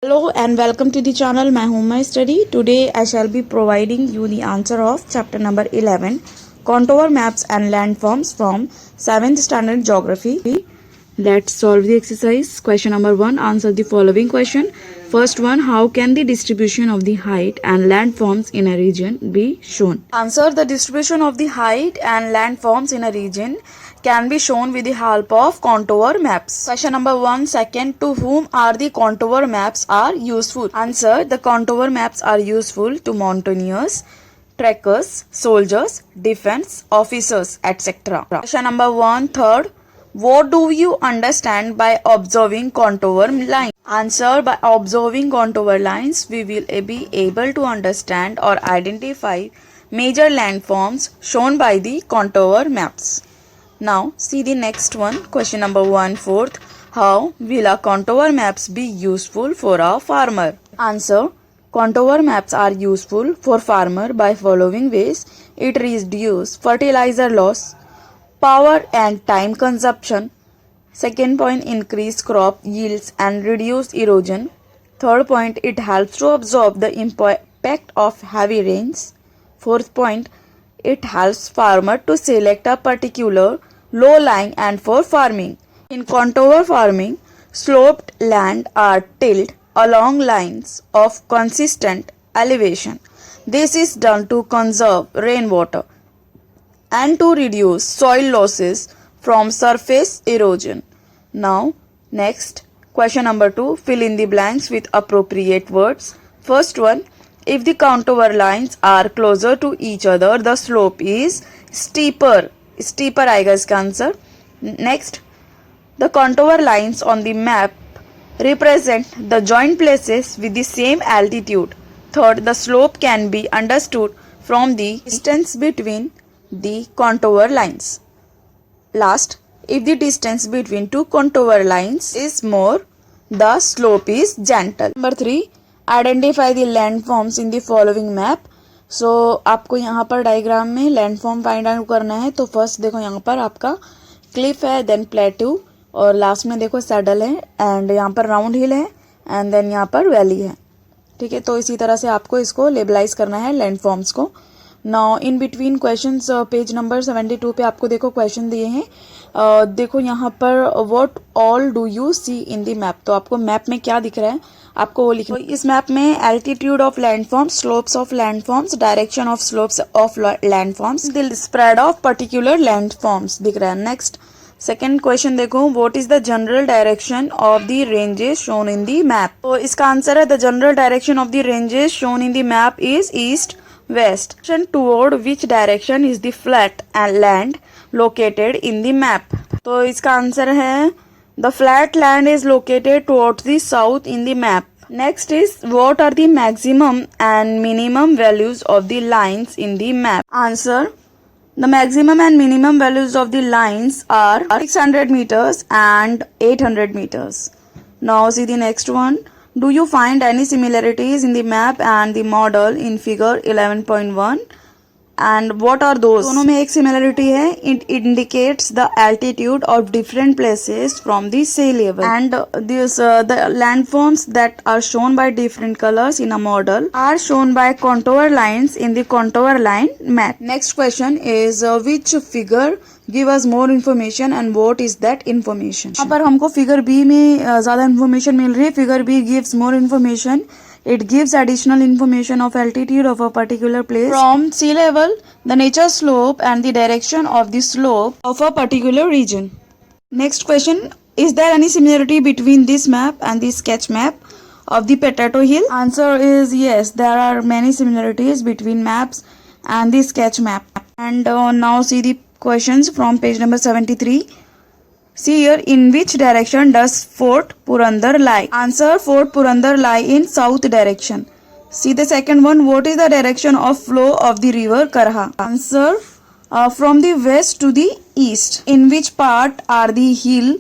Hello and welcome to the channel My Home My Study. Today I shall be providing you the answer of chapter number 11, Contour Maps and Landforms from 7th Standard Geography. Let's solve the exercise. Question number 1. Answer the following question. First one, how can the distribution of the height and landforms in a region be shown? Answer, the distribution of the height and landforms in a region can be shown with the help of contour maps. Question number 1. Second, to whom are the contour maps are useful? Answer, the contour maps are useful to mountaineers, trekkers, soldiers, defense officers, etc. Question number 1. Third, what do you understand by observing contour lines? Answer, by observing contour lines, we will be able to understand or identify major landforms shown by the contour maps. Now, see the next one. Question number 1, fourth. How will a contour maps be useful for a farmer? Answer, contour maps are useful for farmer by following ways. It reduces fertilizer loss, power and time consumption. Second point, increase crop yields and reduce erosion. Third point, it helps to absorb the impact of heavy rains. Fourth point, it helps farmer to select a particular low-lying and for farming. In contour farming, sloped land are tilled along lines of consistent elevation. This is done to conserve rainwater and to reduce soil losses from surface erosion. Now, next, question number 2, fill in the blanks with appropriate words. First one, if the contour lines are closer to each other, the slope is steeper. Steeper आएगा इसका answer. Next, the contour lines on the map represent the joint places with the same altitude. Third, the slope can be understood from the distance between the contour lines. Last, if the distance between two contour lines is more, the slope is gentle. Number 3, identify the landforms in the following map. सो आपको यहाँ पर diagram में landform find out करना है. तो first देखो यहाँ पर आपका क्लिफ है, देन प्लेट्यू, और लास्ट में देखो सैडल है, एंड यहाँ पर राउंड हिल है, एंड देन यहाँ पर वैली है. ठीक है, तो इसी तरह से आपको इसको लेबलाइज करना है लैंडफॉर्म्स को. Now in between questions, page number 72 पे आपको देखो क्वेश्चन दिए हैं. देखो यहाँ पर what all do you see in the map. तो आपको मैप में क्या दिख रहा है आपको वो लिखना. इस मैप में altitude of landforms, slopes of landforms, direction of slopes of landforms, the spread of particular landforms दिख रहा है. नेक्स्ट सेकेंड क्वेश्चन देखो, what is the general direction of the ranges shown in the map. तो इसका answer है, the general direction of the ranges shown in the map is east west. Toward which direction is the flat land located in the map? तो इसका answer है, the flat land is located towards the south in the map. Next is, what are the maximum and minimum values of the lines in the map? Answer, the maximum and minimum values of the lines are 600 meters and 800 meters. Now see the next one. Do you find any similarities in the map and the model in figure 11.1? And what are those? दोनों में एक similarity है. It indicates the altitude of different places from the sea level. And the landforms that are shown by different colors in a model are shown by contour lines in the contour line map. Next question is, which figure give us more information and what is that information? यहाँ पर हमको figure B में ज़्यादा information मिल रही है. Figure B gives more information. It gives additional information of altitude of a particular place from sea level, the nature slope and the direction of the slope of a particular region. Next question, is there any similarity between this map and the sketch map of the Potato Hill? Answer is yes, there are many similarities between maps and the sketch map. And now see the questions from page number 73. See here, in which direction does Fort Purandar lie? Answer, Fort Purandar lie in south direction. See the second one, what is the direction of flow of the river Karha? Answer, from the west to the east. In which part are the hill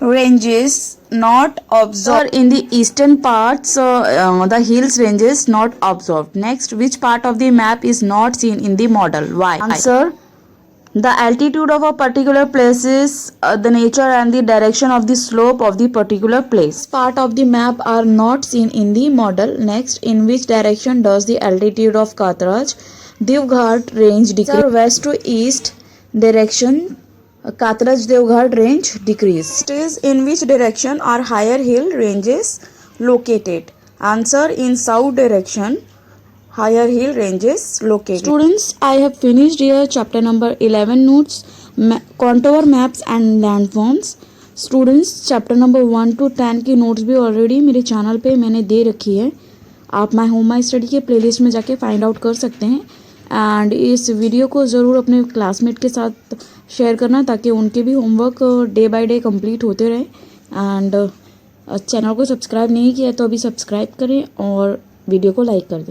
ranges not observed? In the eastern parts, the hills ranges not observed. Next, which part of the map is not seen in the model? Why? Answer, The altitude of a particular place is the nature and the direction of the slope of the particular place. Part of the map are not seen in the model. Next, in which direction does the altitude of Katraj Devghat range decrease? West to east direction, Katraj Devghat range decrease. It is in which direction are higher hill ranges located? Answer, in south direction higher hill ranges located. Students, I have finished here chapter number 11 notes, contour maps and landforms. Students chapter number 1 to 10 की notes भी already मेरे channel पे मैंने दे रखी है, आप my home my study के playlist में जाके फाइंड आउट कर सकते हैं। एंड इस वीडियो को ज़रूर अपने क्लासमेट के साथ शेयर करना ताकि उनके भी homework day by day complete होते रहे। एंड चैनल को सब्सक्राइब नहीं किया तो अभी सब्सक्राइब करें और वीडियो को लाइक कर दें।